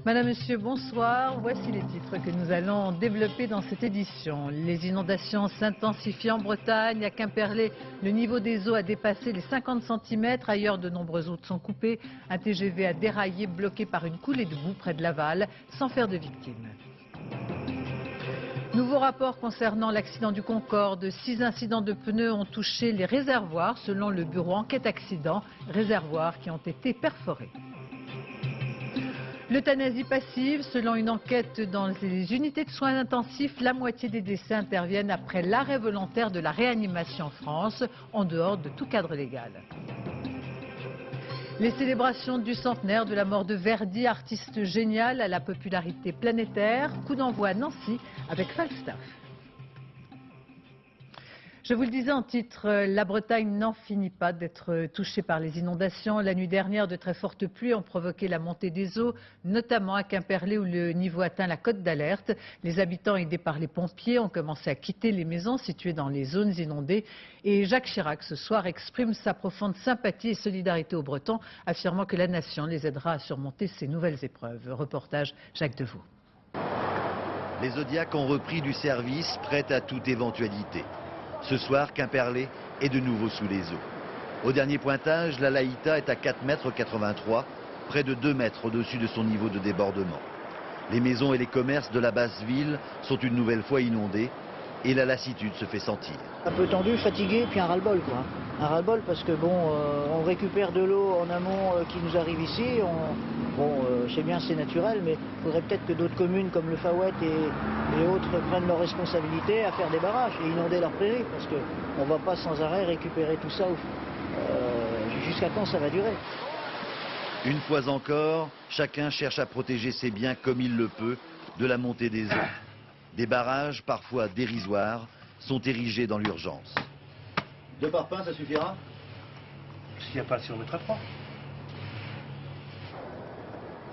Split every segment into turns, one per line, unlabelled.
Madame, Monsieur, bonsoir. Voici les titres que nous allons développer dans cette édition. Les inondations s'intensifient en Bretagne. À Quimperlé, le niveau des eaux a dépassé les 50 cm. Ailleurs, de nombreuses routes sont coupées. Un TGV a déraillé, bloqué par une coulée de boue près de Laval, sans faire de victimes. Nouveau rapport concernant l'accident du Concorde. 6 incidents de pneus ont touché les réservoirs, selon le bureau enquête accident. Réservoirs qui ont été perforés. L'euthanasie passive, selon une enquête dans les unités de soins intensifs, la moitié des décès interviennent après l'arrêt volontaire de la réanimation en France, en dehors de tout cadre légal. Les célébrations du centenaire de la mort de Verdi, artiste génial à la popularité planétaire. Coup d'envoi à Nancy avec Falstaff. Je vous le disais en titre, la Bretagne n'en finit pas d'être touchée par les inondations. La nuit dernière, de très fortes pluies ont provoqué la montée des eaux, notamment à Quimperlé où le niveau atteint la cote d'alerte. Les habitants, aidés par les pompiers, ont commencé à quitter les maisons situées dans les zones inondées. Et Jacques Chirac, ce soir, exprime sa profonde sympathie et solidarité aux Bretons, affirmant que la nation les aidera à surmonter ces nouvelles épreuves. Reportage Jacques Deveau.
Les Zodiacs ont repris du service, prêts à toute éventualité. Ce soir, Quimperlé est de nouveau sous les eaux. Au dernier pointage, la Laïta est à 4,83 m, près de 2 mètres au-dessus de son niveau de débordement. Les maisons et les commerces de la basse ville sont une nouvelle fois inondés et la lassitude se fait sentir.
Un peu tendu, fatigué, puis un ras-le-bol quoi. Un ras-le-bol parce que bon, on récupère de l'eau en amont qui nous arrive ici. Je sais bien c'est naturel, mais il faudrait peut-être que d'autres communes comme le Fawet et autres prennent leurs responsabilités à faire des barrages et inonder leurs prairies parce qu'on ne va pas sans arrêt récupérer tout ça. Jusqu'à quand ça va durer?
Une fois encore, chacun cherche à protéger ses biens comme il le peut de la montée des eaux. Des barrages, parfois dérisoires, sont érigés dans l'urgence. 2 parpaings, ça suffira?
S'il n'y a pas de surmettre à 3.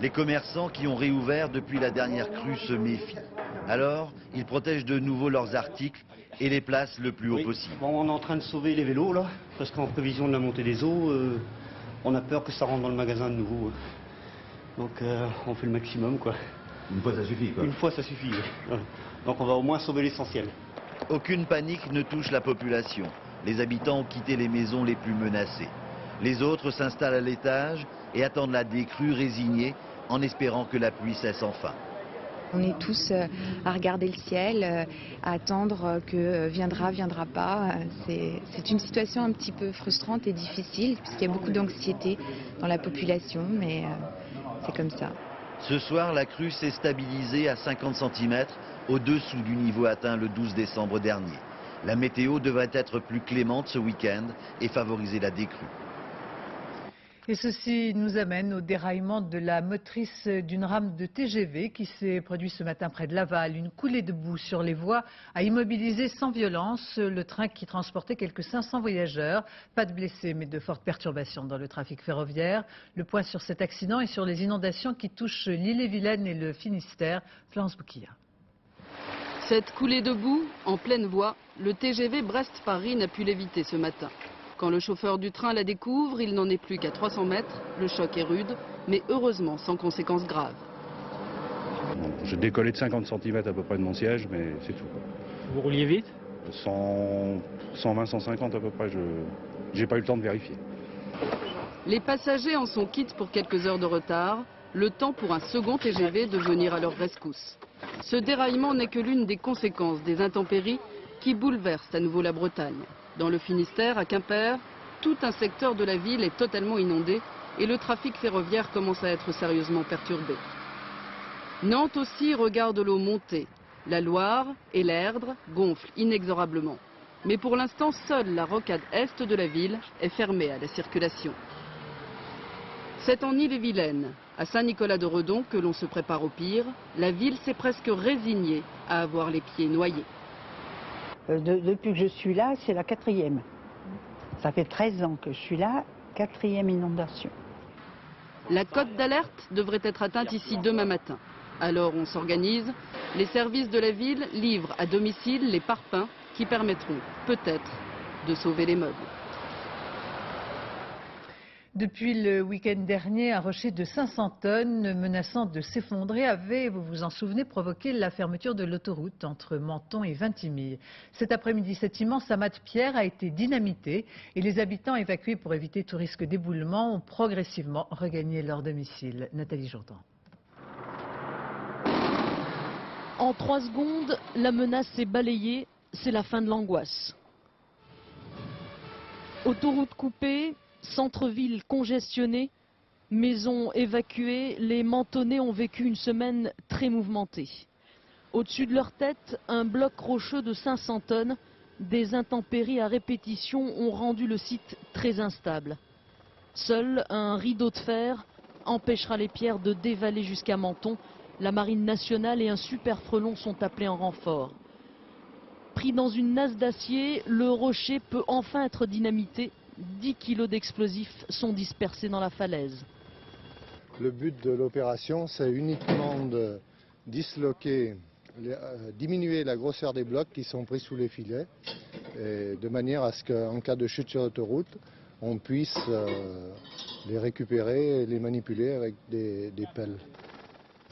Les commerçants qui ont réouvert depuis la dernière crue se méfient. Alors, ils protègent de nouveau leurs articles et les placent le plus haut possible.
Bon, on est en train de sauver les vélos là, parce qu'en prévision de la montée des eaux, on a peur que ça rentre dans le magasin de nouveau. Donc on fait le maximum quoi.
Une fois ça suffit quoi.
Une fois ça suffit. Ouais. Donc on va au moins sauver l'essentiel.
Aucune panique ne touche la population. Les habitants ont quitté les maisons les plus menacées. Les autres s'installent à l'étage et attendent la décrue résignés en espérant que la pluie cesse enfin.
On est tous à regarder le ciel, à attendre que viendra pas. C'est une situation un petit peu frustrante et difficile puisqu'il y a beaucoup d'anxiété dans la population, mais c'est comme ça.
Ce soir, la crue s'est stabilisée à 50 cm au-dessous du niveau atteint le 12 décembre dernier. La météo devrait être plus clémente ce week-end et favoriser la décrue.
Et ceci nous amène au déraillement de la motrice d'une rame de TGV qui s'est produit ce matin près de Laval. Une coulée de boue sur les voies a immobilisé sans violence le train qui transportait quelques 500 voyageurs. Pas de blessés mais de fortes perturbations dans le trafic ferroviaire. Le point sur cet accident et sur les inondations qui touchent l'Ille-et-Vilaine et le Finistère. Florence Bouquilla.
Cette coulée de boue, en pleine voie, le TGV Brest-Paris n'a pu l'éviter ce matin. Quand le chauffeur du train la découvre, il n'en est plus qu'à 300 mètres. Le choc est rude, mais heureusement sans conséquences graves.
J'ai décollé de 50 cm à peu près de mon siège, mais c'est tout.
Vous rouliez vite?
120, 150 à peu près, j'ai pas eu le temps de vérifier.
Les passagers en sont quittes pour quelques heures de retard. Le temps pour un second TGV de venir à leur rescousse. Ce déraillement n'est que l'une des conséquences des intempéries qui bouleversent à nouveau la Bretagne. Dans le Finistère, à Quimper, tout un secteur de la ville est totalement inondé et le trafic ferroviaire commence à être sérieusement perturbé. Nantes aussi regarde l'eau monter. La Loire et l'Erdre gonflent inexorablement. Mais pour l'instant, seule la rocade est de la ville est fermée à la circulation. C'est en Ille-et-Vilaine, à Saint-Nicolas-de-Redon, que l'on se prépare au pire. La ville s'est presque résignée à avoir les pieds noyés.
Depuis que je suis là, c'est la 4e. Ça fait 13 ans que je suis là, 4e inondation.
La cote d'alerte devrait être atteinte ici demain matin. Alors on s'organise. Les services de la ville livrent à domicile les parpaings qui permettront peut-être de sauver les meubles.
Depuis le week-end dernier, un rocher de 500 tonnes menaçant de s'effondrer avait, vous vous en souvenez, provoqué la fermeture de l'autoroute entre Menton et Vintimille. Cet après-midi, cet immense amas de pierres a été dynamité et les habitants évacués pour éviter tout risque d'éboulement ont progressivement regagné leur domicile. Nathalie Jourdan.
En 3 secondes, la menace est balayée, c'est la fin de l'angoisse. Autoroute coupée, centre-ville congestionné, maisons évacuées, les Mentonnais ont vécu une semaine très mouvementée. Au-dessus de leur tête, un bloc rocheux de 500 tonnes, des intempéries à répétition ont rendu le site très instable. Seul un rideau de fer empêchera les pierres de dévaler jusqu'à Menton. La marine nationale et un super frelon sont appelés en renfort. Pris dans une nasse d'acier, le rocher peut enfin être dynamité. 10 kilos d'explosifs sont dispersés dans la falaise.
Le but de l'opération, c'est uniquement de disloquer, diminuer la grosseur des blocs qui sont pris sous les filets, et de manière à ce qu'en cas de chute sur l'autoroute, on puisse les récupérer et les manipuler avec des pelles.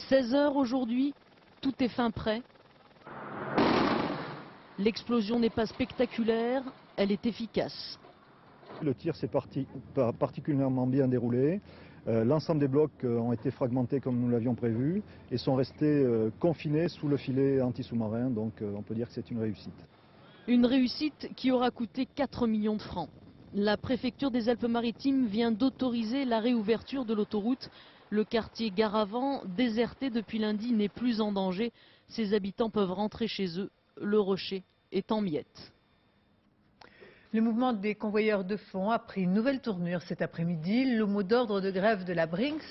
16 heures aujourd'hui, tout est fin prêt. L'explosion n'est pas spectaculaire, elle est efficace.
Le tir s'est particulièrement bien déroulé. L'ensemble des blocs ont été fragmentés comme nous l'avions prévu et sont restés confinés sous le filet anti-sous-marin, donc on peut dire que c'est une réussite.
Une réussite qui aura coûté 4 millions de francs. La préfecture des Alpes-Maritimes vient d'autoriser la réouverture de l'autoroute. Le quartier Garavant, déserté depuis lundi, n'est plus en danger. Ses habitants peuvent rentrer chez eux. Le rocher est en miettes.
Le mouvement des convoyeurs de fonds a pris une nouvelle tournure cet après-midi. Le mot d'ordre de grève de la Brinks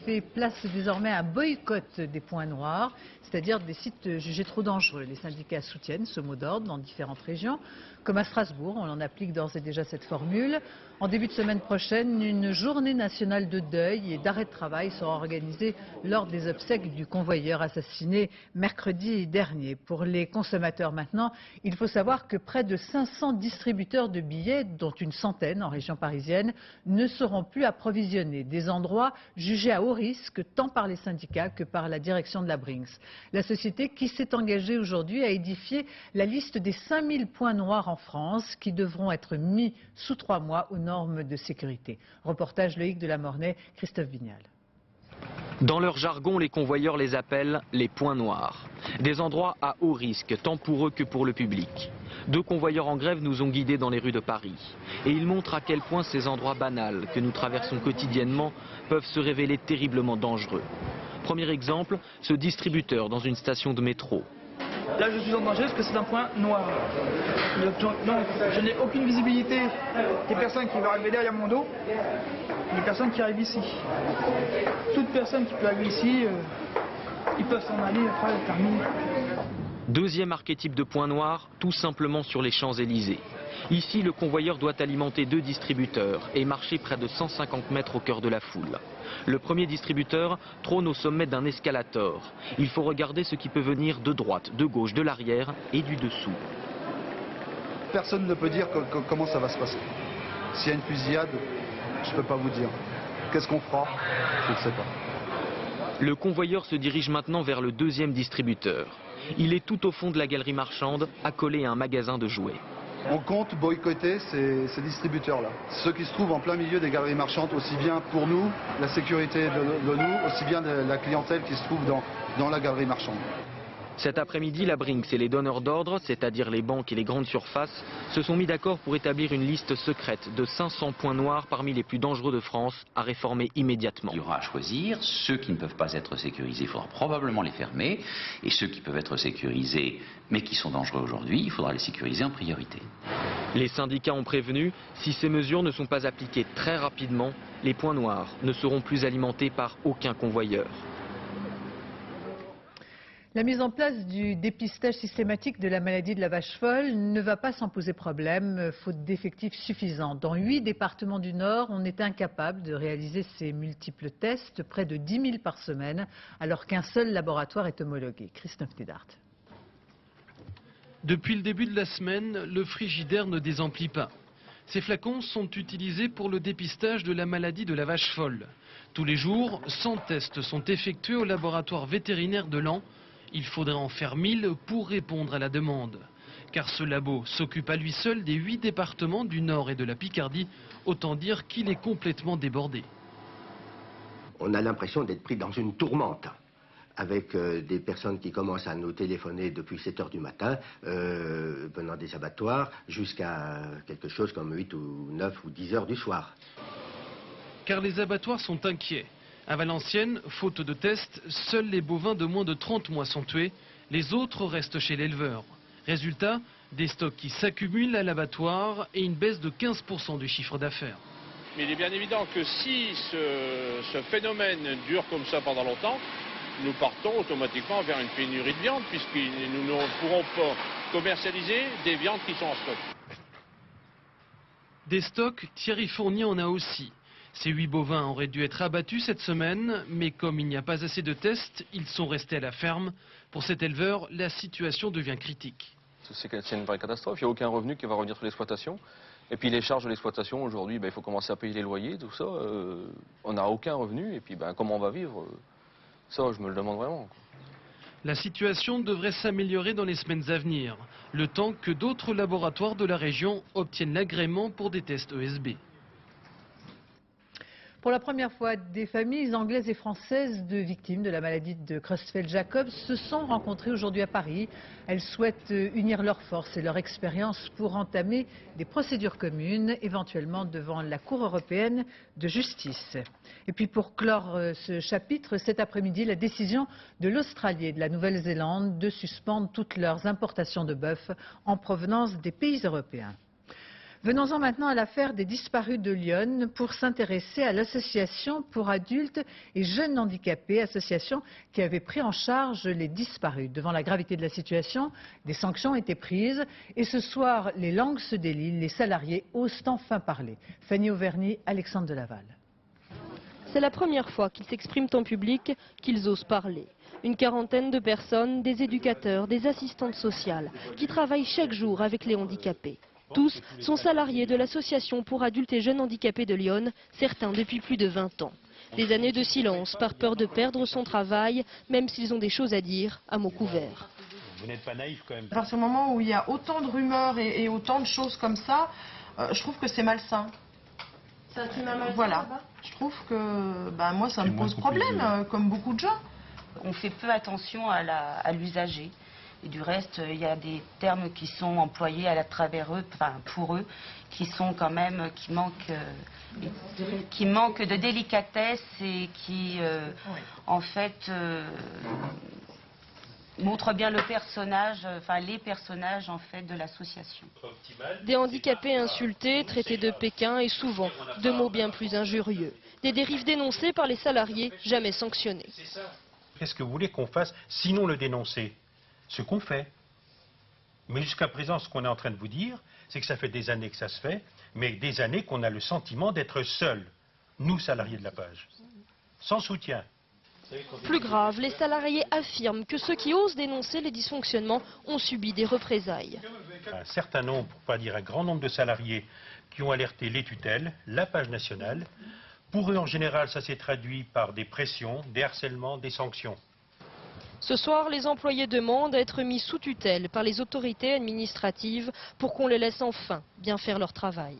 fait place désormais à un boycott des points noirs, c'est-à-dire des sites jugés trop dangereux. Les syndicats soutiennent ce mot d'ordre dans différentes régions. Comme à Strasbourg, on en applique d'ores et déjà cette formule. En début de semaine prochaine, une journée nationale de deuil et d'arrêt de travail sera organisée lors des obsèques du convoyeur assassiné mercredi dernier. Pour les consommateurs maintenant, il faut savoir que près de 500 distributeurs de billets, dont une centaine en région parisienne, ne seront plus approvisionnés. Des endroits jugés à haut risque tant par les syndicats que par la direction de la Brinks. La société qui s'est engagée aujourd'hui à édifier la liste des 5000 points noirs en France qui devront être mis sous 3 mois aux normes de sécurité. Reportage Loïc de la Mornay, Christophe Vignal.
Dans leur jargon, les convoyeurs les appellent les points noirs. Des endroits à haut risque, tant pour eux que pour le public. 2 convoyeurs en grève nous ont guidés dans les rues de Paris. Et ils montrent à quel point ces endroits banals que nous traversons quotidiennement peuvent se révéler terriblement dangereux. Premier exemple, ce distributeur dans une station de métro.
Là, je suis en danger parce que c'est un point noir. Donc, je n'ai aucune visibilité des personnes qui vont arriver derrière mon dos, des personnes qui arrivent ici. Toute personne qui peut arriver ici, ils peuvent s'en aller après, terminer.
Deuxième archétype de point noir, tout simplement sur les Champs-Élysées. Ici, le convoyeur doit alimenter 2 distributeurs et marcher près de 150 mètres au cœur de la foule. Le premier distributeur trône au sommet d'un escalator. Il faut regarder ce qui peut venir de droite, de gauche, de l'arrière et du dessous.
Personne ne peut dire comment ça va se passer. S'il y a une fusillade, je ne peux pas vous dire. Qu'est-ce qu'on fera? Je ne sais pas.
Le convoyeur se dirige maintenant vers le deuxième distributeur. Il est tout au fond de la galerie marchande, accolé à un magasin de jouets.
On compte boycotter ces distributeurs-là. Ceux qui se trouvent en plein milieu des galeries marchandes, aussi bien pour nous, la sécurité de nous, aussi bien de la clientèle qui se trouve dans la galerie marchande.
Cet après-midi, la Brinks et les donneurs d'ordre, c'est-à-dire les banques et les grandes surfaces, se sont mis d'accord pour établir une liste secrète de 500 points noirs parmi les plus dangereux de France à réformer immédiatement.
Il y aura à choisir. Ceux qui ne peuvent pas être sécurisés, il faudra probablement les fermer. Et ceux qui peuvent être sécurisés, mais qui sont dangereux aujourd'hui, il faudra les sécuriser en priorité.
Les syndicats ont prévenu, si ces mesures ne sont pas appliquées très rapidement, les points noirs ne seront plus alimentés par aucun convoyeur.
La mise en place du dépistage systématique de la maladie de la vache folle ne va pas sans poser problème, faute d'effectifs suffisants. Dans 8 départements du Nord, on est incapable de réaliser ces multiples tests, près de 10 000 par semaine, alors qu'un seul laboratoire est homologué. Christophe Tédart.
Depuis le début de la semaine, le frigidaire ne désemplit pas. Ces flacons sont utilisés pour le dépistage de la maladie de la vache folle. Tous les jours, 100 tests sont effectués au laboratoire vétérinaire de Laon. Il faudrait en faire 1000 pour répondre à la demande. Car ce labo s'occupe à lui seul des 8 départements du Nord et de la Picardie. Autant dire qu'il est complètement débordé.
On a l'impression d'être pris dans une tourmente, avec des personnes qui commencent à nous téléphoner depuis 7 heures du matin, venant des abattoirs, jusqu'à quelque chose comme 8 ou 9 ou 10 heures du soir.
Car les abattoirs sont inquiets. À Valenciennes, faute de tests, seuls les bovins de moins de 30 mois sont tués. Les autres restent chez l'éleveur. Résultat, des stocks qui s'accumulent à l'abattoir et une baisse de 15% du chiffre d'affaires.
Mais il est bien évident que si ce phénomène dure comme ça pendant longtemps, nous partons automatiquement vers une pénurie de viande, puisque nous ne pourrons pas commercialiser des viandes qui sont en stock.
Des stocks, Thierry Fournier en a aussi. Ces 8 bovins auraient dû être abattus cette semaine, mais comme il n'y a pas assez de tests, ils sont restés à la ferme. Pour cet éleveur, la situation devient critique.
C'est une vraie catastrophe, il n'y a aucun revenu qui va revenir sur l'exploitation. Et puis les charges de l'exploitation, aujourd'hui, il faut commencer à payer les loyers, tout ça. On n'a aucun revenu, et puis comment on va vivre? Ça, je me le demande vraiment.
La situation devrait s'améliorer dans les semaines à venir, le temps que d'autres laboratoires de la région obtiennent l'agrément pour des tests ESB.
Pour la première fois, des familles anglaises et françaises de victimes de la maladie de Creutzfeldt-Jakob se sont rencontrées aujourd'hui à Paris. Elles souhaitent unir leurs forces et leur expérience pour entamer des procédures communes, éventuellement devant la Cour européenne de justice. Et puis pour clore ce chapitre, cet après-midi, la décision de l'Australie et de la Nouvelle-Zélande de suspendre toutes leurs importations de bœuf en provenance des pays européens. Venons-en maintenant à l'affaire des disparus de Lyon pour s'intéresser à l'association pour adultes et jeunes handicapés, association qui avait pris en charge les disparus. Devant la gravité de la situation, des sanctions ont été prises et ce soir, les langues se délient, les salariés osent enfin parler. Fanny Auvergne, Alexandre Delaval.
C'est la première fois qu'ils s'expriment en public, qu'ils osent parler. Une quarantaine de personnes, des éducateurs, des assistantes sociales, qui travaillent chaque jour avec les handicapés. Tous sont salariés de l'association pour adultes et jeunes handicapés de Lyon, certains depuis plus de 20 ans. Des années de silence par peur de perdre son travail, même s'ils ont des choses à dire à mots couverts.
Vous n'êtes pas naïf quand même.
À partir du moment où il y a autant de rumeurs et autant de choses comme ça, je trouve que c'est malsain.
C'est un climat malsain.
Voilà. Je trouve que moi ça me pose problème, comme beaucoup de gens.
On fait peu attention à l'usager. Et du reste, il y a des termes qui sont employés à travers eux, pour eux, qui sont quand même, qui manquent de délicatesse et qui, en fait, montrent bien le personnage, les personnages en fait de l'association.
Des handicapés insultés, traités de Pékin et souvent de mots bien plus injurieux. Des dérives dénoncées par les salariés, jamais sanctionnées.
Qu'est-ce que vous voulez qu'on fasse, sinon le dénoncer? Ce qu'on fait. Mais jusqu'à présent, ce qu'on est en train de vous dire, c'est que ça fait des années que ça se fait, mais des années qu'on a le sentiment d'être seuls, nous salariés de la page, sans soutien.
Plus grave, les salariés affirment que ceux qui osent dénoncer les dysfonctionnements ont subi des représailles.
Un certain nombre, pour ne pas dire un grand nombre de salariés qui ont alerté les tutelles, la page nationale. Pour eux, en général, ça s'est traduit par des pressions, des harcèlements, des sanctions.
Ce soir, les employés demandent à être mis sous tutelle par les autorités administratives pour qu'on les laisse enfin bien faire leur travail.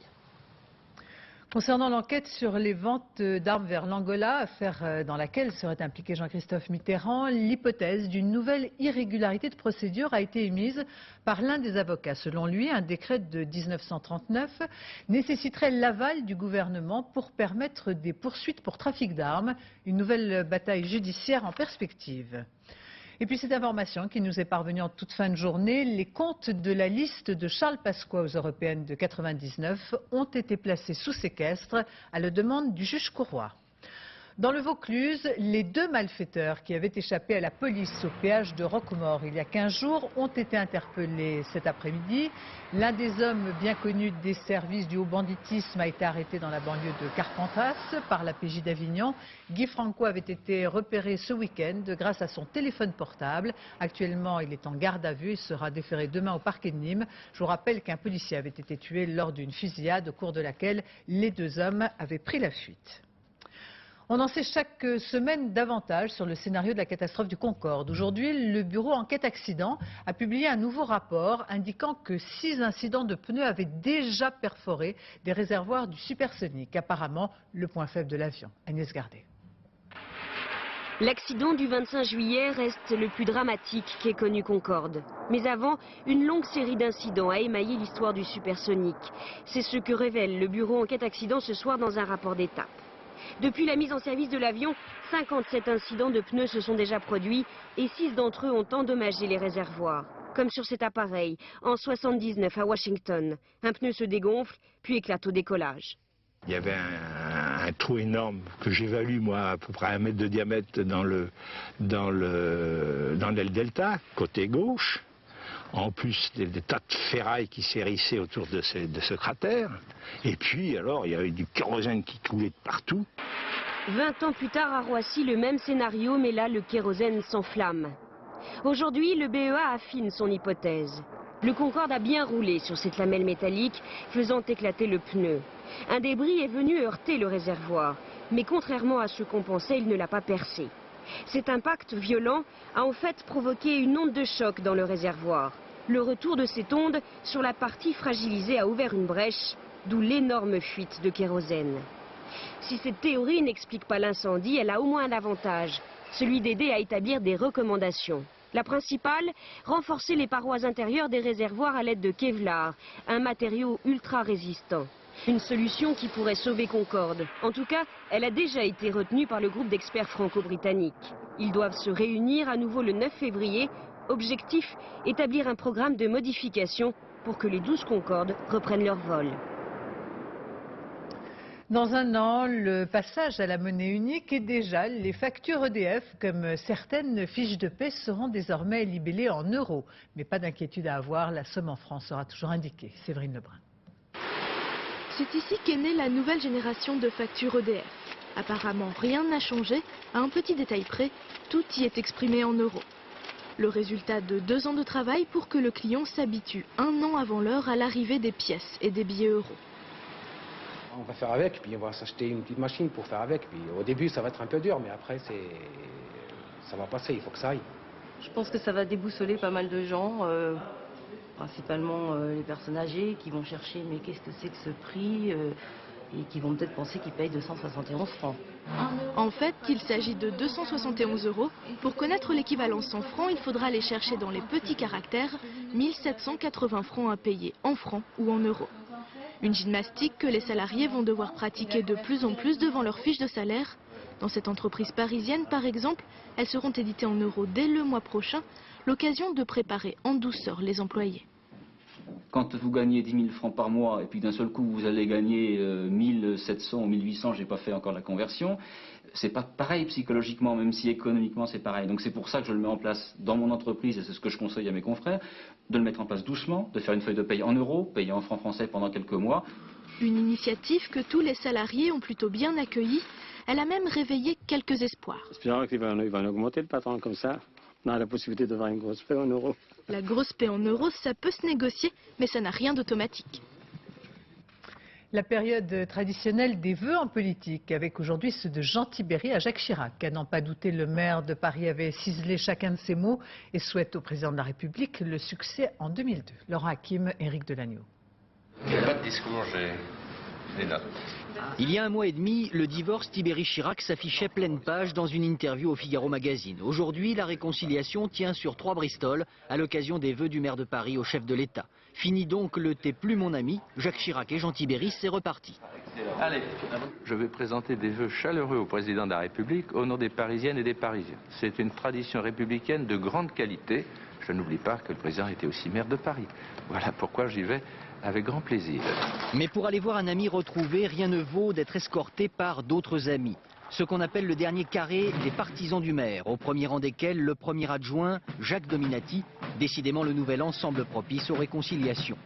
Concernant l'enquête sur les ventes d'armes vers l'Angola, affaire dans laquelle serait impliqué Jean-Christophe Mitterrand, l'hypothèse d'une nouvelle irrégularité de procédure a été émise par l'un des avocats. Selon lui, un décret de 1939 nécessiterait l'aval du gouvernement pour permettre des poursuites pour trafic d'armes, une nouvelle bataille judiciaire en perspective. Et puis cette information qui nous est parvenue en toute fin de journée, les comptes de la liste de Charles Pasqua aux Européennes de 99 ont été placés sous séquestre à la demande du juge Courroy. Dans le Vaucluse, les 2 malfaiteurs qui avaient échappé à la police au péage de Roquemaure il y a 15 jours ont été interpellés cet après-midi. L'un des hommes bien connus des services du haut banditisme a été arrêté dans la banlieue de Carpentras par la PJ d'Avignon. Guy Franco avait été repéré ce week-end grâce à son téléphone portable. Actuellement, il est en garde à vue et sera déféré demain au parquet de Nîmes. Je vous rappelle qu'un policier avait été tué lors d'une fusillade au cours de laquelle les 2 hommes avaient pris la fuite. On en sait chaque semaine davantage sur le scénario de la catastrophe du Concorde. Aujourd'hui, le bureau enquête accident a publié un nouveau rapport indiquant que 6 incidents de pneus avaient déjà perforé des réservoirs du supersonique. Apparemment, le point faible de l'avion. Agnès Gardet.
L'accident du 25 juillet reste le plus dramatique qu'ait connu Concorde. Mais avant, une longue série d'incidents a émaillé l'histoire du supersonique. C'est ce que révèle le bureau enquête accident ce soir dans un rapport d'étape. Depuis la mise en service de l'avion, 57 incidents de pneus se sont déjà produits et 6 d'entre eux ont endommagé les réservoirs. Comme sur cet appareil, en 79 à Washington. Un pneu se dégonfle, puis éclate au décollage.
Il y avait un trou énorme que j'évalue, moi, à peu près 1 mètre de diamètre dans l'aile delta, côté gauche. En plus, des tas de ferrailles qui s'hérissaient autour de ce cratère. Et puis, alors, il y avait du kérosène qui coulait de partout.
20 ans plus tard à Roissy, le même scénario, mais là, le kérosène s'enflamme. Aujourd'hui, le BEA affine son hypothèse. Le Concorde a bien roulé sur cette lamelle métallique, faisant éclater le pneu. Un débris est venu heurter le réservoir, mais contrairement à ce qu'on pensait, il ne l'a pas percé. Cet impact violent a en fait provoqué une onde de choc dans le réservoir. Le retour de cette onde sur la partie fragilisée a ouvert une brèche, d'où l'énorme fuite de kérosène. Si cette théorie n'explique pas l'incendie, elle a au moins un avantage, celui d'aider à établir des recommandations. La principale, renforcer les parois intérieures des réservoirs à l'aide de Kevlar, un matériau ultra résistant. Une solution qui pourrait sauver Concorde. En tout cas, elle a déjà été retenue par le groupe d'experts franco-britanniques. Ils doivent se réunir à nouveau le 9 février. Objectif, établir un programme de modification pour que les 12 Concordes reprennent leur vol.
Dans un an, le passage à la monnaie unique et déjà les factures EDF, comme certaines fiches de paie, seront désormais libellées en euros. Mais pas d'inquiétude à avoir, la somme en francs sera toujours indiquée. Séverine Lebrun.
C'est ici qu'est née la nouvelle génération de factures EDF. Apparemment, rien n'a changé. À un petit détail près, tout y est exprimé en euros. Le résultat de 2 ans de travail pour que le client s'habitue 1 an avant l'heure à l'arrivée des pièces et des billets euros.
On va faire avec, puis on va s'acheter une petite machine pour faire avec. Puis au début, ça va être un peu dur, mais après, ça va passer, il faut que ça aille.
Je pense que ça va déboussoler pas mal de gens, principalement les personnes âgées qui vont chercher mais qu'est-ce que c'est que ce prix et qui vont peut-être penser qu'ils payent 271 francs.
En fait, il s'agit de 271 euros. Pour connaître l'équivalence en francs, il faudra aller chercher dans les petits caractères 1780 francs à payer en francs ou en euros. Une gymnastique que les salariés vont devoir pratiquer de plus en plus devant leur fiche de salaire. Dans cette entreprise parisienne, par exemple, elles seront éditées en euros dès le mois prochain, l'occasion de préparer en douceur les employés.
Quand vous gagnez 10 000 francs par mois et puis d'un seul coup vous allez gagner 1700 ou 1800, j'ai pas fait encore la conversion, c'est pas pareil psychologiquement, même si économiquement c'est pareil. Donc c'est pour ça que je le mets en place dans mon entreprise, et c'est ce que je conseille à mes confrères, de le mettre en place doucement, de faire une feuille de paye en euros, payée en francs français pendant quelques mois.
Une initiative que tous les salariés ont plutôt bien accueillie. Elle a même réveillé quelques espoirs.
J'espère qu'il va en augmenter le patron, comme ça on a la possibilité de voir une grosse paie en euros.
La grosse paie en euros, ça peut se négocier, mais ça n'a rien d'automatique.
La période traditionnelle des vœux en politique, avec aujourd'hui ceux de Jean Tibéri à Jacques Chirac. À n'en pas douter, le maire de Paris avait ciselé chacun de ses mots et souhaite au président de la République le succès en 2002. Laurent Hakim, Éric Delagneau.
Il n'y a pas de discours, j'ai des notes.
Il y a 1 mois et demi, le divorce Tibéri-Chirac s'affichait pleine page dans une interview au Figaro Magazine. Aujourd'hui, la réconciliation tient sur 3 Bristol à l'occasion des vœux du maire de Paris au chef de l'État. Fini donc le « T'es plus mon ami », Jacques Chirac et Jean Tibéri, c'est reparti.
Allez, je vais présenter des vœux chaleureux au président de la République au nom des Parisiennes et des Parisiens. C'est une tradition républicaine de grande qualité. Je n'oublie pas que le président était aussi maire de Paris. Voilà pourquoi j'y vais avec grand plaisir.
Mais pour aller voir un ami retrouvé, rien ne vaut d'être escorté par d'autres amis. Ce qu'on appelle le dernier carré des partisans du maire, au premier rang desquels le premier adjoint, Jacques Dominati. Décidément, le nouvel an semble propice aux réconciliations.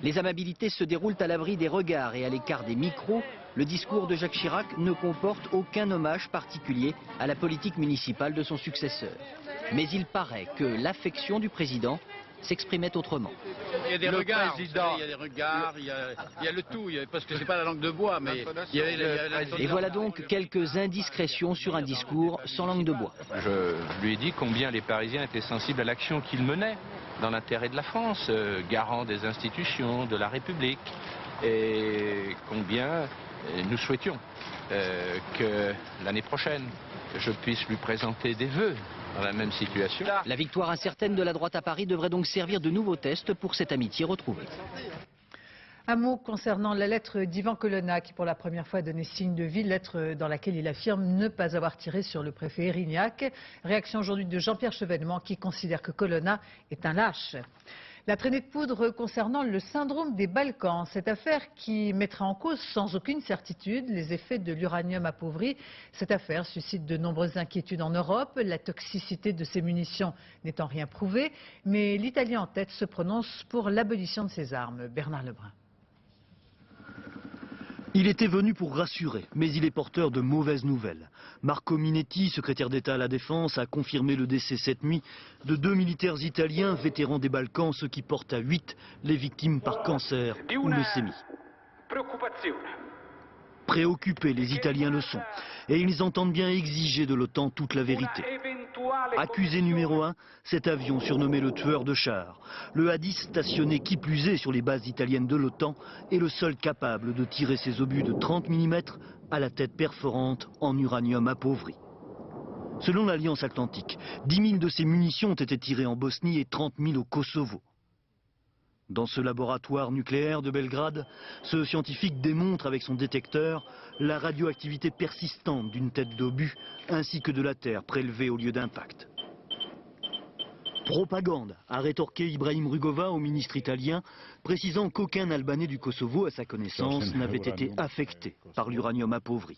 Les amabilités se déroulent à l'abri des regards et à l'écart des micros. Le discours de Jacques Chirac ne comporte aucun hommage particulier à la politique municipale de son successeur. Mais il paraît que l'affection du président s'exprimait autrement.
Il y a des regards, il y a des regards, il y a le tout, parce que c'est pas la langue de bois, mais il y a
Et voilà donc quelques indiscrétions sur un discours sans langue de bois.
Je lui ai dit combien les Parisiens étaient sensibles à l'action qu'il menait dans l'intérêt de la France, garant des institutions, de la République, et combien nous souhaitions que l'année prochaine, je puisse lui présenter des vœux dans la même situation.
La victoire incertaine de la droite à Paris devrait donc servir de nouveau test pour cette amitié retrouvée.
Un mot concernant la lettre d'Ivan Colonna qui pour la première fois a donné signe de vie, lettre dans laquelle il affirme ne pas avoir tiré sur le préfet Erignac. Réaction aujourd'hui de Jean-Pierre Chevènement qui considère que Colonna est un lâche. La traînée de poudre concernant le syndrome des Balkans, cette affaire qui mettra en cause sans aucune certitude les effets de l'uranium appauvri. Cette affaire suscite de nombreuses inquiétudes en Europe, la toxicité de ces munitions n'étant rien prouvée, mais l'Italie en tête se prononce pour l'abolition de ces armes. Bernard Lebrun.
Il était venu pour rassurer, mais il est porteur de mauvaises nouvelles. Marco Minetti, secrétaire d'État à la Défense, a confirmé le décès cette nuit de 2 militaires italiens, vétérans des Balkans, ce qui porte à 8 les victimes par cancer ou leucémie. Préoccupés, les Italiens le sont. Et ils entendent bien exiger de l'OTAN toute la vérité. Accusé numéro 1, cet avion surnommé le tueur de chars. Le A-10 stationné qui plus est sur les bases italiennes de l'OTAN est le seul capable de tirer ses obus de 30 mm à la tête perforante en uranium appauvri. Selon l'Alliance Atlantique, 10 000 de ces munitions ont été tirées en Bosnie et 30 000 au Kosovo. Dans ce laboratoire nucléaire de Belgrade, ce scientifique démontre avec son détecteur la radioactivité persistante d'une tête d'obus ainsi que de la terre prélevée au lieu d'impact. Propagande, a rétorqué Ibrahim Rugova au ministre italien, précisant qu'aucun Albanais du Kosovo, à sa connaissance, n'avait été affecté par l'uranium appauvri.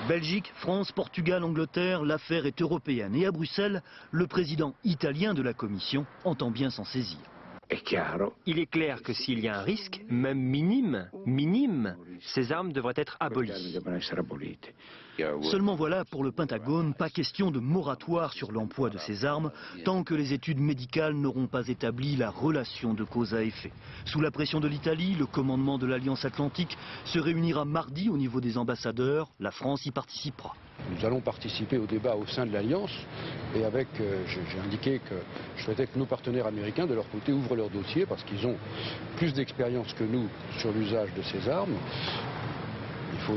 Belgique, France, Portugal, Angleterre, l'affaire est européenne. Et à Bruxelles, le président italien de la Commission entend bien s'en saisir.
Il est clair que s'il y a un risque, même minime, ces armes devraient être abolies.
Seulement voilà, pour le Pentagone, pas question de moratoire sur l'emploi de ces armes, tant que les études médicales n'auront pas établi la relation de cause à effet. Sous la pression de l'Italie, le commandement de l'Alliance Atlantique se réunira mardi au niveau des ambassadeurs. La France y participera.
Nous allons participer au débat au sein de l'Alliance et avec, j'ai indiqué que je souhaitais que nos partenaires américains, de leur côté, ouvrent leur dossier parce qu'ils ont plus d'expérience que nous sur l'usage de ces armes.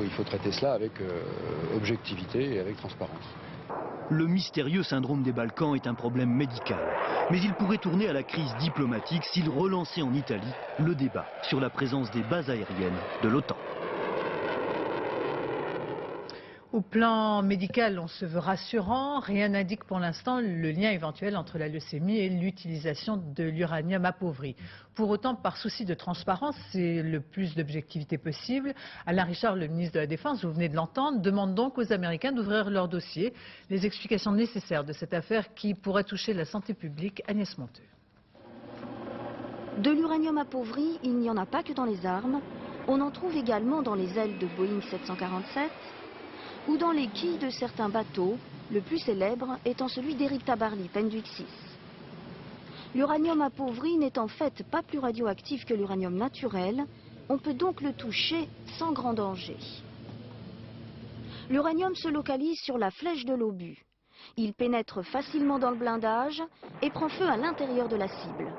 Il faut traiter cela avec objectivité et avec transparence.
Le mystérieux syndrome des Balkans est un problème médical, mais il pourrait tourner à la crise diplomatique s'il relançait en Italie le débat sur la présence des bases aériennes de l'OTAN.
Au plan médical, on se veut rassurant. Rien n'indique pour l'instant le lien éventuel entre la leucémie et l'utilisation de l'uranium appauvri. Pour autant, par souci de transparence et le plus d'objectivité possible, Alain Richard, le ministre de la Défense, vous venez de l'entendre, demande donc aux Américains d'ouvrir leur dossier. Les explications nécessaires de cette affaire qui pourrait toucher la santé publique. Agnès Monteux.
De l'uranium appauvri, il n'y en a pas que dans les armes. On en trouve également dans les ailes de Boeing 747 ou dans les quilles de certains bateaux, le plus célèbre étant celui d'Eric Tabarly, Penduic 6. L'uranium appauvri n'est en fait pas plus radioactif que l'uranium naturel, on peut donc le toucher sans grand danger. L'uranium se localise sur la flèche de l'obus. Il pénètre facilement dans le blindage et prend feu à l'intérieur de la cible.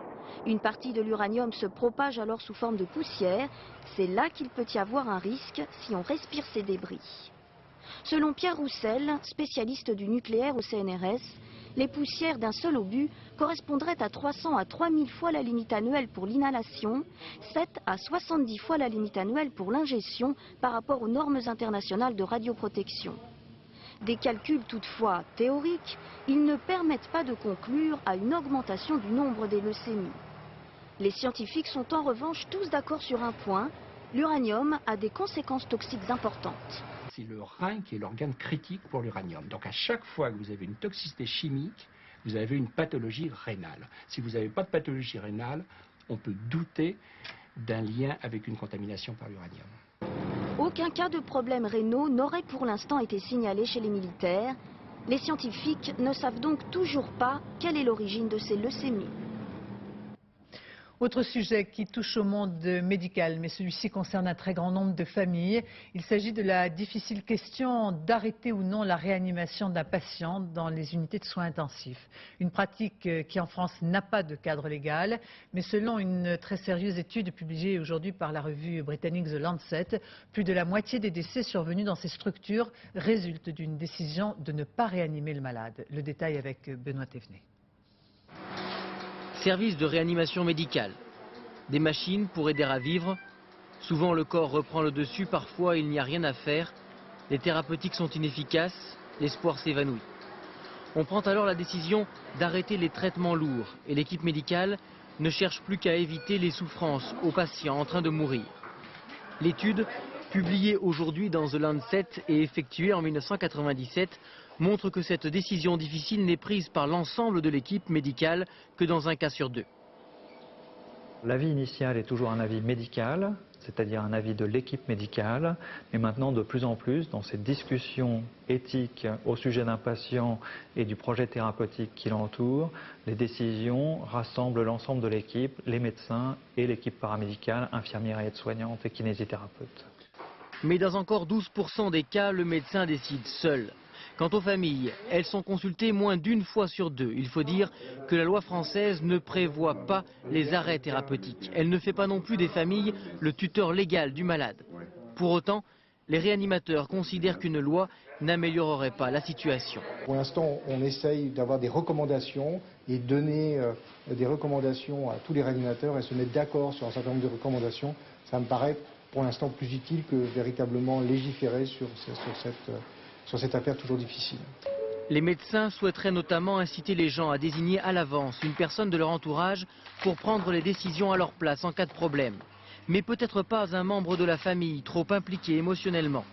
Une partie de l'uranium se propage alors sous forme de poussière, c'est là qu'il peut y avoir un risque si on respire ces débris. Selon Pierre Roussel, spécialiste du nucléaire au CNRS, les poussières d'un seul obus correspondraient à 300 à 3000 fois la limite annuelle pour l'inhalation, 7 à 70 fois la limite annuelle pour l'ingestion par rapport aux normes internationales de radioprotection. Des calculs toutefois théoriques, ils ne permettent pas de conclure à une augmentation du nombre des leucémies. Les scientifiques sont en revanche tous d'accord sur un point, l'uranium a des conséquences toxiques importantes.
c'est le rein qui est l'organe critique pour l'uranium. Donc à chaque fois que vous avez une toxicité chimique, vous avez une pathologie rénale. Si vous n'avez pas de pathologie rénale, on peut douter d'un lien avec une contamination par l'uranium.
Aucun cas de problèmes rénaux n'aurait pour l'instant été signalé chez les militaires. Les scientifiques ne savent donc toujours pas quelle est l'origine de ces leucémies.
Autre sujet qui touche au monde médical, mais celui-ci concerne un très grand nombre de familles. Il s'agit de la difficile question d'arrêter ou non la réanimation d'un patient dans les unités de soins intensifs. Une pratique qui en France n'a pas de cadre légal, mais selon une très sérieuse étude publiée aujourd'hui par la revue britannique The Lancet, plus de la moitié des décès survenus dans ces structures résultent d'une décision de ne pas réanimer le malade. Le détail avec Benoît Thévenet.
Service de réanimation médicale. Des machines pour aider à vivre. Souvent le corps reprend le dessus, parfois il n'y a rien à faire. Les thérapeutiques sont inefficaces, l'espoir s'évanouit. On prend alors la décision d'arrêter les traitements lourds et l'équipe médicale ne cherche plus qu'à éviter les souffrances aux patients en train de mourir. L'étude, publiée aujourd'hui dans The Lancet et effectuée en 1997, montre que cette décision difficile n'est prise par l'ensemble de l'équipe médicale que dans un cas sur deux.
L'avis initial est toujours un avis médical, c'est-à-dire un avis de l'équipe médicale, mais maintenant de plus en plus, dans cette discussion éthique au sujet d'un patient et du projet thérapeutique qui l'entoure, les décisions rassemblent l'ensemble de l'équipe, les médecins et l'équipe paramédicale, infirmières et aides-soignantes et kinésithérapeutes.
Mais dans encore 12% des cas, le médecin décide seul. Quant aux familles, elles sont consultées moins d'une fois sur deux. Il faut dire que la loi française ne prévoit pas les arrêts thérapeutiques. Elle ne fait pas non plus des familles le tuteur légal du malade. Pour autant, les réanimateurs considèrent qu'une loi n'améliorerait pas la situation.
Pour l'instant, on essaye d'avoir des recommandations et donner des recommandations à tous les réanimateurs et se mettre d'accord sur un certain nombre de recommandations. Ça me paraît pour l'instant plus utile que véritablement légiférer sur cette affaire toujours difficile.
Les médecins souhaiteraient notamment inciter les gens à désigner à l'avance une personne de leur entourage pour prendre les décisions à leur place en cas de problème. Mais peut-être pas un membre de la famille trop impliqué émotionnellement.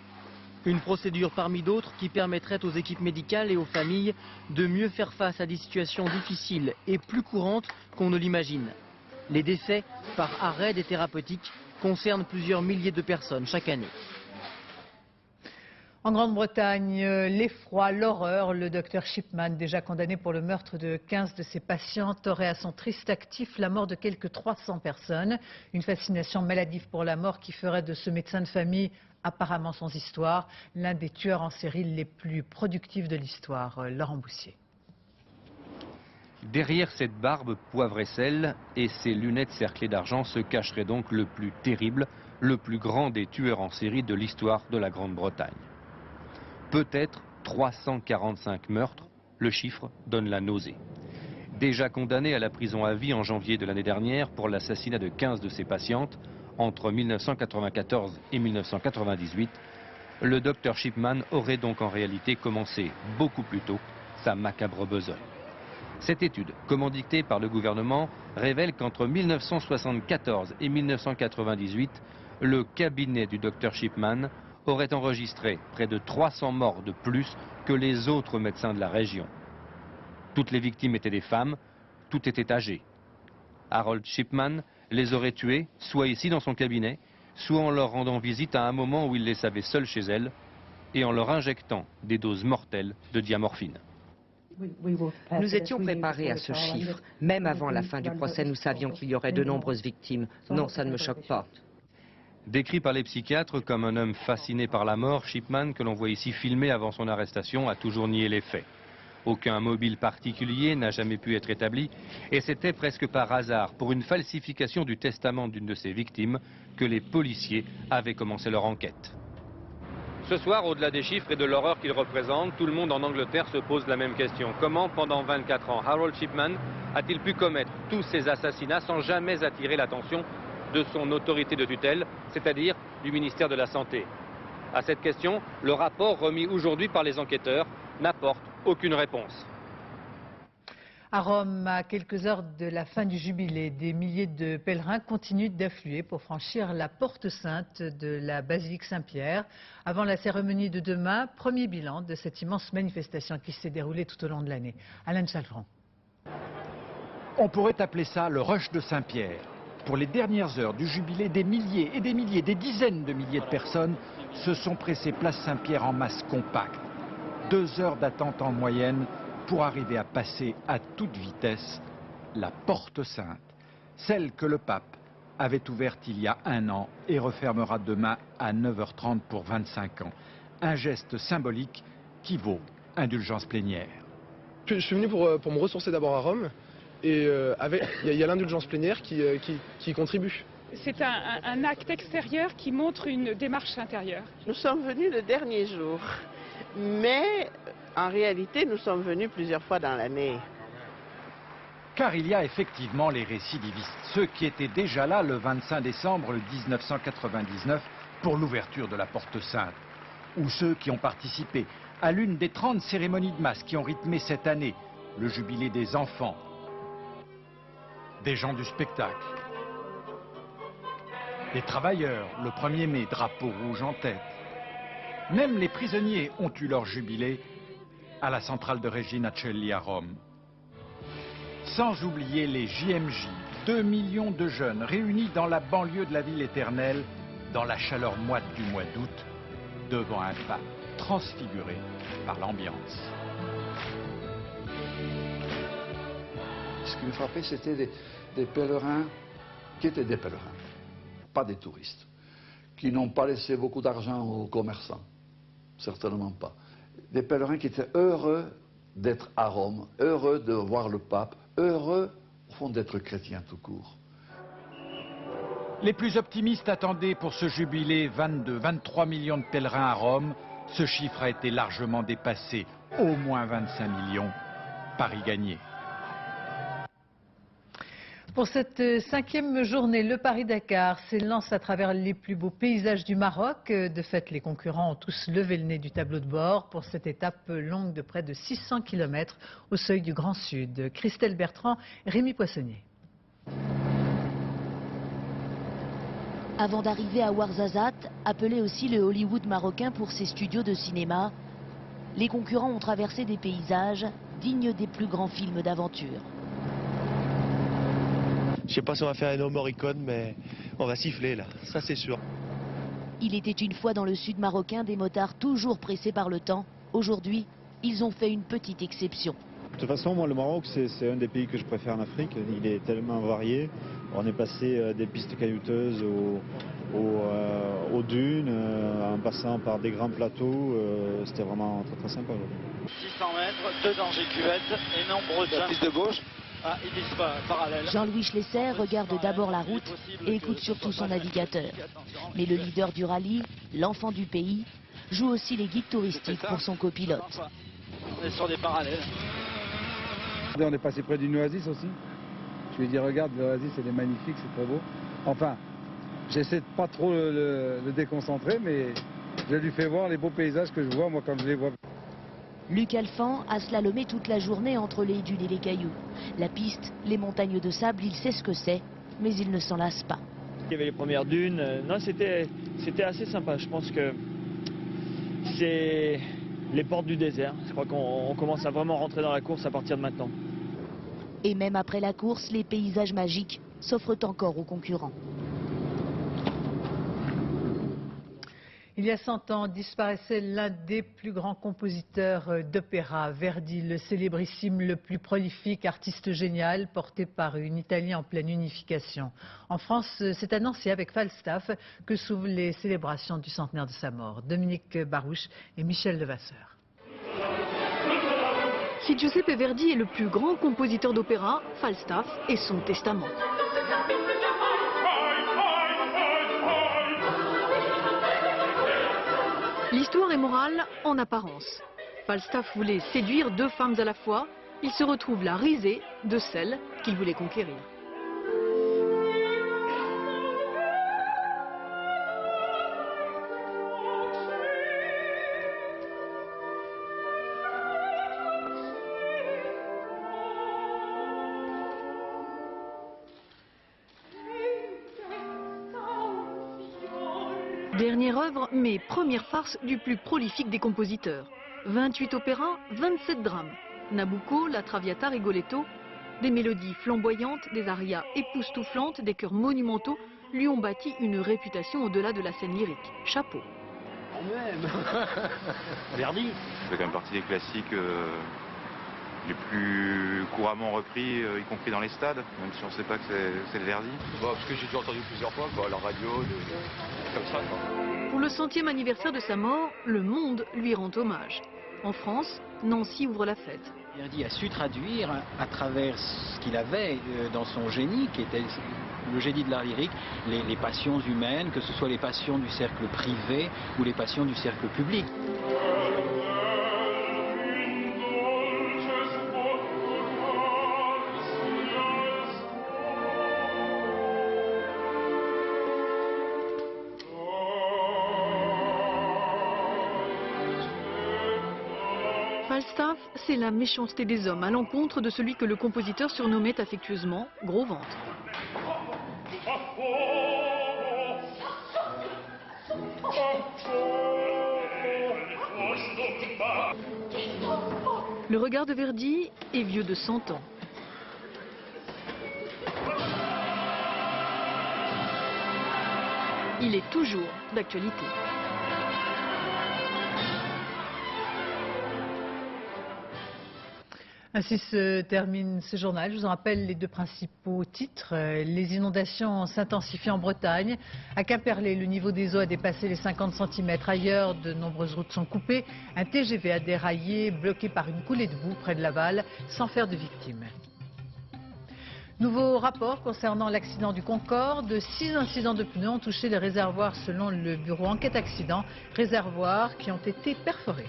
Une procédure parmi d'autres qui permettrait aux équipes médicales et aux familles de mieux faire face à des situations difficiles et plus courantes qu'on ne l'imagine. Les décès par arrêt des thérapeutiques concernent plusieurs milliers de personnes chaque année.
En Grande-Bretagne, l'effroi, l'horreur, le docteur Shipman, déjà condamné pour le meurtre de 15 de ses patientes, aurait à son triste actif la mort de quelques 300 personnes. Une fascination maladive pour la mort qui ferait de ce médecin de famille, apparemment sans histoire, l'un des tueurs en série les plus productifs de l'histoire. Laurent Boussier.
Derrière cette barbe poivre et sel et ses lunettes cerclées d'argent se cacherait donc le plus terrible, le plus grand des tueurs en série de l'histoire de la Grande-Bretagne. Peut-être 345 meurtres, le chiffre donne la nausée. Déjà condamné à la prison à vie en janvier de l'année dernière pour l'assassinat de 15 de ses patientes, entre 1994 et 1998, le docteur Shipman aurait donc en réalité commencé beaucoup plus tôt sa macabre besogne. Cette étude, commanditée par le gouvernement, révèle qu'entre 1974 et 1998, le cabinet du docteur Shipman aurait enregistré près de 300 morts de plus que les autres médecins de la région. Toutes les victimes étaient des femmes, toutes étaient âgées. Harold Shipman les aurait tuées, soit ici dans son cabinet, soit en leur rendant visite à un moment où il les savait seuls chez elles, et en leur injectant des doses mortelles de diamorphine.
Nous étions préparés à ce chiffre. Même avant la fin du procès, nous savions qu'il y aurait de nombreuses victimes. Non, ça ne me choque pas.
Décrit par les psychiatres comme un homme fasciné par la mort, Shipman, que l'on voit ici filmé avant son arrestation, a toujours nié les faits. Aucun mobile particulier n'a jamais pu être établi et c'était presque par hasard, pour une falsification du testament d'une de ses victimes, que les policiers avaient commencé leur enquête. Ce soir, au-delà des chiffres et de l'horreur qu'ils représentent, tout le monde en Angleterre se pose la même question. Comment, pendant 24 ans, Harold Shipman a-t-il pu commettre tous ces assassinats sans jamais attirer l'attention de son autorité de tutelle, c'est-à-dire du ministère de la Santé? À cette question, le rapport remis aujourd'hui par les enquêteurs n'apporte aucune réponse.
À Rome, à quelques heures de la fin du jubilé, des milliers de pèlerins continuent d'affluer pour franchir la porte sainte de la basilique Saint-Pierre. Avant la cérémonie de demain, premier bilan de cette immense manifestation qui s'est déroulée tout au long de l'année. Alain Chalfran.
On pourrait appeler ça le rush de Saint-Pierre. Pour les dernières heures du jubilé, des milliers et des milliers, des dizaines de milliers de personnes se sont pressées place Saint-Pierre en masse compacte. 2 heures d'attente en moyenne pour arriver à passer à toute vitesse la porte sainte, celle que le pape avait ouverte il y a 1 an et refermera demain à 9h30 pour 25 ans. Un geste symbolique qui vaut indulgence plénière.
Je suis venu pour me ressourcer d'abord à Rome et il y a l'indulgence plénière qui contribue.
C'est un acte extérieur qui montre une démarche intérieure.
Nous sommes venus le dernier jour, mais en réalité nous sommes venus plusieurs fois dans l'année.
Car il y a effectivement les récidivistes, ceux qui étaient déjà là le 25 décembre 1999 pour l'ouverture de la Porte Sainte, ou ceux qui ont participé à l'une des 30 cérémonies de masse qui ont rythmé cette année le jubilé des enfants, des gens du spectacle, des travailleurs, le 1er mai, drapeau rouge en tête. Même les prisonniers ont eu leur jubilé à la centrale de Regina Coeli à Rome. Sans oublier les JMJ, 2 millions de jeunes réunis dans la banlieue de la ville éternelle, dans la chaleur moite du mois d'août, devant un pape transfiguré par l'ambiance.
Ce qui me frappait, c'était des pèlerins qui étaient des pèlerins, pas des touristes, qui n'ont pas laissé beaucoup d'argent aux commerçants, certainement pas. Des pèlerins qui étaient heureux d'être à Rome, heureux de voir le pape, heureux, au fond, d'être chrétiens tout court.
Les plus optimistes attendaient pour ce jubilé 23 millions de pèlerins à Rome. Ce chiffre a été largement dépassé, au moins 25 millions. Paris gagné.
Pour cette 5e journée, le Paris-Dakar s'élance à travers les plus beaux paysages du Maroc. De fait, les concurrents ont tous levé le nez du tableau de bord pour cette étape longue de près de 600 km au seuil du Grand Sud. Christelle Bertrand, Rémi Poissonnier.
Avant d'arriver à Ouarzazate, appelé aussi le Hollywood marocain pour ses studios de cinéma, les concurrents ont traversé des paysages dignes des plus grands films d'aventure.
Je sais pas si on va faire un Morricone, mais on va siffler là, ça c'est sûr.
Il était une fois dans le sud marocain des motards toujours pressés par le temps. Aujourd'hui, ils ont fait une petite exception.
De toute façon, moi, le Maroc, c'est un des pays que je préfère en Afrique. Il est tellement varié. On est passé des pistes caillouteuses aux dunes, en passant par des grands plateaux. C'était vraiment très très sympa.
600 mètres, 2 dangers cuvettes et nombreuses... La piste de gauche. Ah, ils disent pas parallèle.
Jean-Louis Schlesser regarde d'abord la route et écoute surtout son navigateur. Mais le leader du rallye, l'enfant du pays, joue aussi les guides touristiques pour son copilote.
On est sur des parallèles.
On est passé près d'une oasis aussi. Je lui ai dit, regarde, l'oasis, elle est magnifique, c'est très beau. Enfin, j'essaie de pas trop le déconcentrer, mais je lui fais voir les beaux paysages que je vois, moi, quand je les vois.
Luc Alphand a slalomé toute la journée entre les dunes et les cailloux. La piste, les montagnes de sable, il sait ce que c'est, mais il ne s'en lasse pas.
Il y avait les premières dunes, non, c'était assez sympa. Je pense que c'est les portes du désert. Je crois qu'on commence à vraiment rentrer dans la course à partir de maintenant.
Et même après la course, les paysages magiques s'offrent encore aux concurrents.
Il y a 100 ans, disparaissait l'un des plus grands compositeurs d'opéra, Verdi, le célébrissime, le plus prolifique, artiste génial, porté par une Italie en pleine unification. En France, c'est à Nancy, avec Falstaff, que s'ouvrent les célébrations du centenaire de sa mort. Dominique Barouche et Michel Levasseur.
Si Giuseppe Verdi est le plus grand compositeur d'opéra, Falstaff est son testament. L'histoire est morale en apparence. Falstaff voulait séduire 2 femmes à la fois. Il se retrouve la risée de celle qu'il voulait conquérir. Dernière œuvre, mais première farce du plus prolifique des compositeurs. 28 opéras, 27 drames. Nabucco, La Traviata, Rigoletto. Des mélodies flamboyantes, des arias époustouflantes, des chœurs monumentaux lui ont bâti une réputation au-delà de la scène lyrique. Chapeau.
Verdi. Ça fait quand même partie des classiques les plus couramment repris, y compris dans les stades, même si on ne sait pas que c'est le Verdi.
Parce que j'ai déjà entendu plusieurs fois, à la radio, comme ça.
Pour le 100e anniversaire de sa mort, le monde lui rend hommage. En France, Nancy ouvre la fête.
Verdi a su traduire à travers ce qu'il avait dans son génie, qui était le génie de l'art lyrique, les passions humaines, que ce soit les passions du cercle privé ou les passions du cercle public.
Falstaff, c'est la méchanceté des hommes à l'encontre de celui que le compositeur surnommait affectueusement Gros Ventre. Le regard de Verdi est vieux de 100 ans. Il est toujours d'actualité.
Ainsi se termine ce journal. Je vous en rappelle les deux principaux titres. Les inondations s'intensifient en Bretagne. À Quimperlé, le niveau des eaux a dépassé les 50 cm. Ailleurs, de nombreuses routes sont coupées. Un TGV a déraillé, bloqué par une coulée de boue près de Laval, sans faire de victimes. Nouveau rapport concernant l'accident du Concorde. 6 incidents de pneus ont touché les réservoirs selon le bureau enquête accident. Réservoirs qui ont été perforés.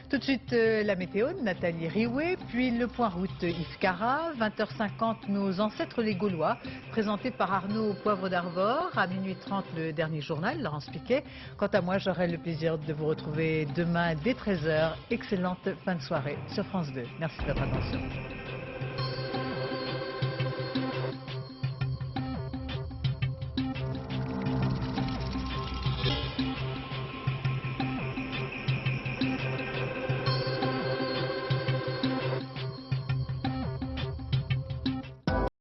Tout de suite, la météo de Nathalie Riouet, puis le point route Yves Cara, 20h50, nos ancêtres les Gaulois, présenté par Arnaud Poivre d'Arvor, à minuit 30, le dernier journal, Laurence Piquet. Quant à moi, j'aurai le plaisir de vous retrouver demain dès 13h. Excellente fin de soirée sur France 2. Merci de votre attention.